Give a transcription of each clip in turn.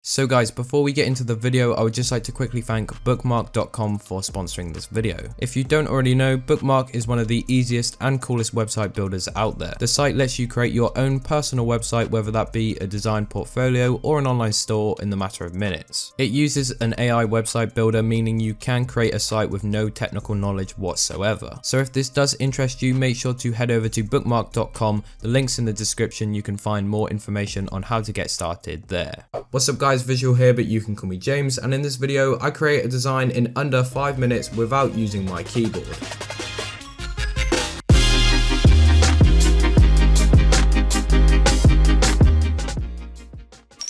So guys, before we get into the video, I would just like to quickly thank bookmark.com for sponsoring this video. If you don't already know, Bookmark is one of the easiest and coolest website builders out there. The site lets you create your own personal website, whether that be a design portfolio or an online store, in the matter of minutes. It uses an AI website builder, meaning you can create a site with no technical knowledge whatsoever. So if this does interest you, make sure to head over to bookmark.com. The link's in the description. You can find more information on how to get started there. What's up guys, Visual here, but you can call me James, and in this video I create a design in under 5 minutes without using my keyboard.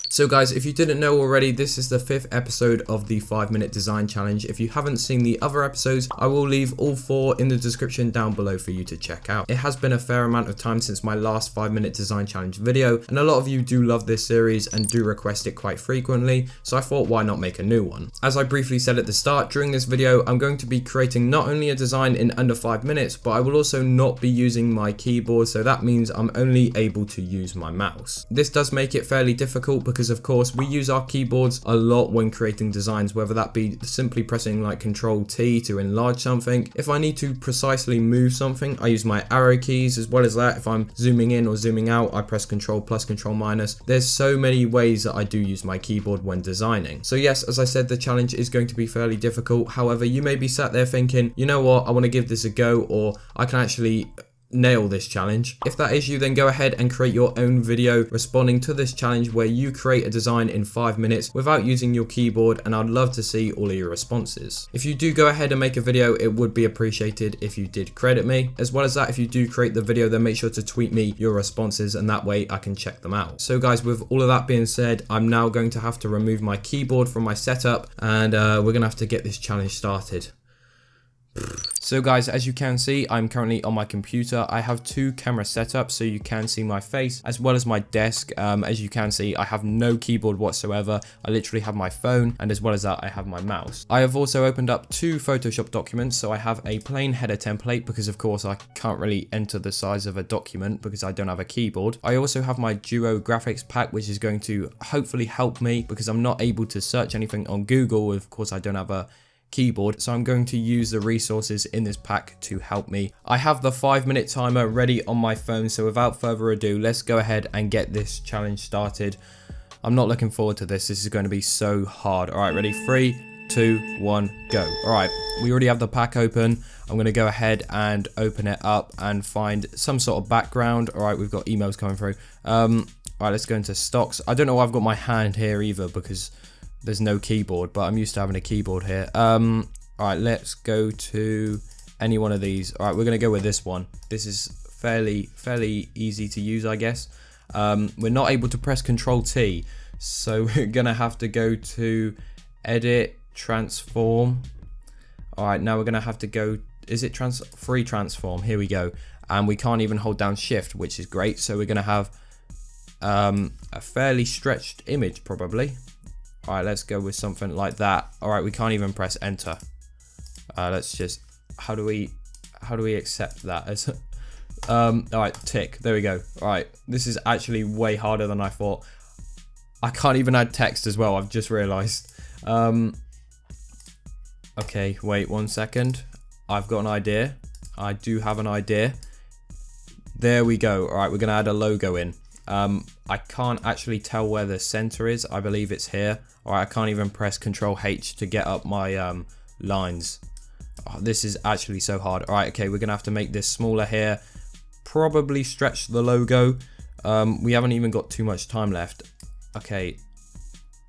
So guys, if you didn't know already, this is the 5th episode of the 5-minute design challenge. If you haven't seen the other episodes, I will leave all 4 in the description down below for you to check out. It has been a fair amount of time since my last 5-minute design challenge video, and a lot of you do love this series and do request it quite frequently, so I thought why not make a new one. As I briefly said at the start, during this video I'm going to be creating not only a design in under 5 minutes, but I will also not be using my keyboard, so that means I'm only able to use my mouse. This does make it fairly difficult because of course we use our keyboards a lot when creating designs, whether that be simply pressing like Ctrl T to enlarge something. If I need to precisely move something, I use my arrow keys. As well as that, if I'm zooming in or zooming out, I press Ctrl plus, Ctrl minus. There's so many ways that I do use my keyboard when designing. So yes, as I said, the challenge is going to be fairly difficult. However, you may be sat there thinking, you know what, I want to give this a go, or I can actually nail this challenge. If that is you, then go ahead and create your own video responding to this challenge where you create a design in 5 minutes without using your keyboard, and I'd love to see all of your responses. If you do go ahead and make a video, it would be appreciated if you did credit me. As well as that, if you do create the video, then make sure to tweet me your responses, and that way I can check them out. So guys, with all of that being said, I'm now going to have to remove my keyboard from my setup, and we're gonna have to get this challenge started. So guys, as you can see, I'm currently on my computer. I have 2 camera setups so you can see my face as well as my desk. As you can see, I have no keyboard whatsoever. I literally have my phone, and as well as that, I have my mouse. I have also opened up 2 Photoshop documents. So I have a plain header template because of course I can't really enter the size of a document because I don't have a keyboard. I also have my Duo graphics pack, which is going to hopefully help me because I'm not able to search anything on Google. Of course, I don't have a keyboard, so I'm going to use the resources in this pack to help me. I have the 5-minute timer ready on my phone, so without further ado, let's go ahead and get this challenge started. I'm not looking forward to this. This is going to be so hard. All right, ready? 3, 2, 1, go. All right, we already have the pack open. I'm going to go ahead and open it up and find some sort of background. All right, we've got emails coming through. All right, let's go into stocks. I don't know why I've got my hand here either because there's no keyboard, but I'm used to having a keyboard here. All right, let's go to any one of these. All right, we're gonna go with this one. This is fairly easy to use, I guess. We're not able to press Ctrl T, so we're gonna have to go to edit, transform. All right, now we're gonna have to go, is it free transform? Here we go. And we can't even hold down shift, which is great. So we're gonna have a fairly stretched image probably. All right, let's go with something like that. All right, we can't even press enter. Let's just, how do we accept that? As all right, tick, there we go. All right, this is actually way harder than I thought. I can't even add text as well, I've just realized. Okay, wait 1 second. I've got an idea. I do have an idea. There we go. All right, we're gonna add a logo in. I can't actually tell where the center is. I believe it's here. All right, I can't even press Ctrl H to get up my lines. Oh, this is actually so hard. All right, okay, we're gonna have to make this smaller here. Probably stretch the logo. We haven't even got too much time left. Okay,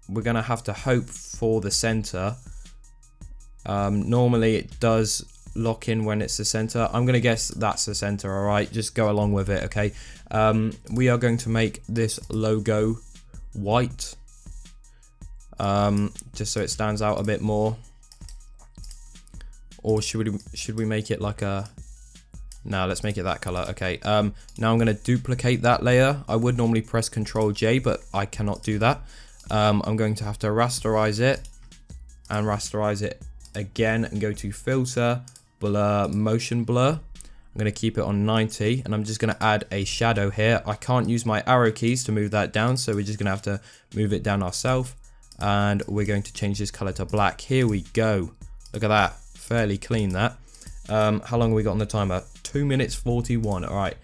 we're gonna have to hope for the center. Normally it does lock in when it's the center. I'm gonna guess that's the center. All right, just go along with it. Okay, we are going to make this logo white, just so it stands out a bit more. Or should we make it like a, no, let's make it that color. Okay, now I'm gonna duplicate that layer. I would normally press Ctrl J, but I cannot do that. I'm going to have to rasterize it and rasterize it again and go to filter, blur, motion blur. I'm going to keep it on 90, and I'm just going to add a shadow here. I can't use my arrow keys to move that down, so we're just going to have to move it down ourselves. and we're going to change this color to black. Here we go. Look at that, fairly clean that. How long have we got on the timer? 2 minutes 41. All right.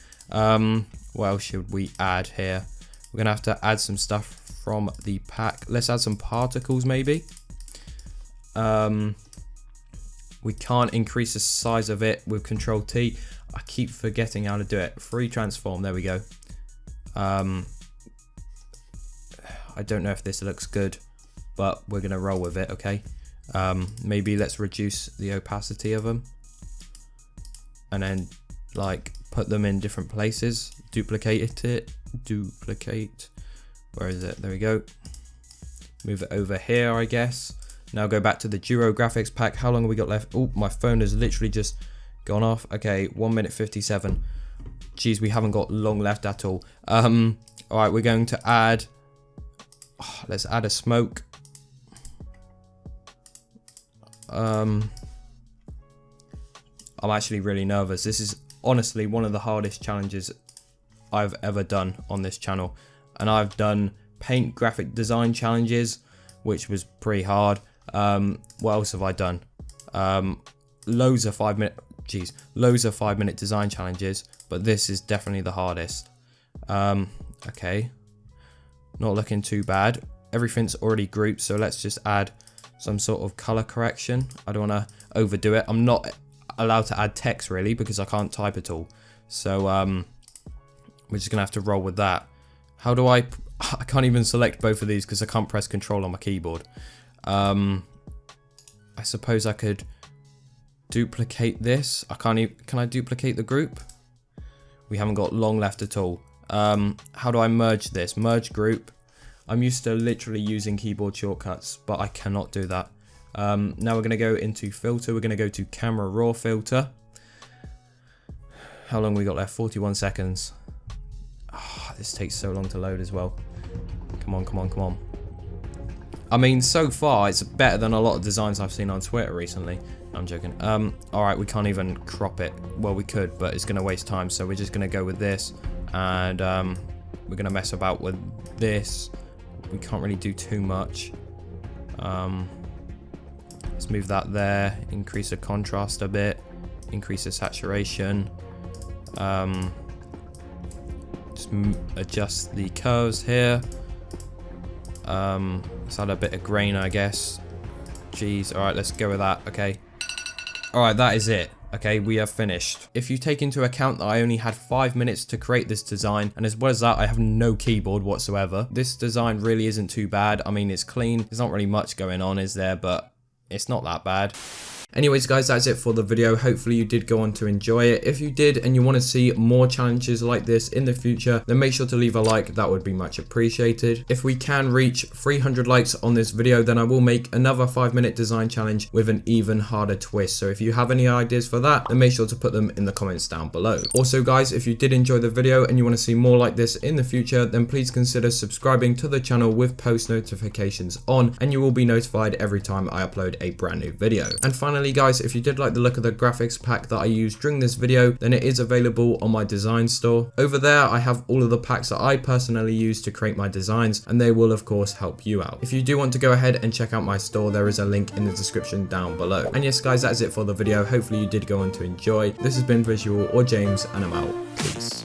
What else should we add here? We're gonna have to add some stuff from the pack. Let's add some particles maybe. We can't increase the size of it with Control T. I keep forgetting how to do it. Free transform, there we go. I don't know if this looks good, but we're gonna roll with it, okay? Maybe let's reduce the opacity of them. And then like put them in different places. Duplicate it. Where is it? There we go. Move it over here, I guess. Now go back to the Duo graphics pack. How long have we got left? Oh, my phone has literally just gone off. Okay, 1 minute 57. Geez, we haven't got long left at all. All right, we're going to add. Let's add a smoke. I'm actually really nervous. This is honestly one of the hardest challenges I've ever done on this channel, and I've done paint graphic design challenges, which was pretty hard. What else have I done? Loads of 5 minute design challenges, but this is definitely the hardest. Okay, not looking too bad. Everything's already grouped, so let's just add some sort of color correction. I don't want to overdo it. I'm not allowed to add text really because I can't type at all, so we're just gonna have to roll with that. How do I can't even select both of these because I can't press control on my keyboard. I suppose I could duplicate this. I can't even, can I duplicate the group? We haven't got long left at all. How do I merge this? Merge group. I'm used to literally using keyboard shortcuts, but I cannot do that. Now we're going to go into filter. We're going to go to camera raw filter. How long we got left? 41 seconds. Oh, this takes so long to load as well. Come on, come on, come on. I mean, so far it's better than a lot of designs I've seen on Twitter recently. No, I'm joking. All right, we can't even crop it. Well, we could, but it's going to waste time. So we're just going to go with this, and we're going to mess about with this. We can't really do too much. Let's move that there, increase the contrast a bit, increase the saturation, just adjust the curves here. Let's add a bit of grain, I guess. Jeez, alright, let's go with that, okay. Alright, that is it. Okay, we have finished. If you take into account that I only had 5 minutes to create this design, and as well as that, I have no keyboard whatsoever, this design really isn't too bad. I mean, it's clean. There's not really much going on, is there? But it's not that bad. Anyways guys, that's it for the video. Hopefully you did go on to enjoy it. If you did and you want to see more challenges like this in the future, then make sure to leave a like. That would be much appreciated. If we can reach 300 likes on this video, then I will make another 5-minute design challenge with an even harder twist. So if you have any ideas for that, then make sure to put them in the comments down below. Also guys, if you did enjoy the video and you want to see more like this in the future, then please consider subscribing to the channel with post notifications on, and you will be notified every time I upload a brand new video. And finally guys, if you did like the look of the graphics pack that I used during this video, then it is available on my design store. Over there I have all of the packs that I personally use to create my designs, and they will of course help you out. If you do want to go ahead and check out my store, there is a link in the description down below. And yes guys, that's it for the video. Hopefully you did go on to enjoy. This has been Visual or James, and I'm out. Peace.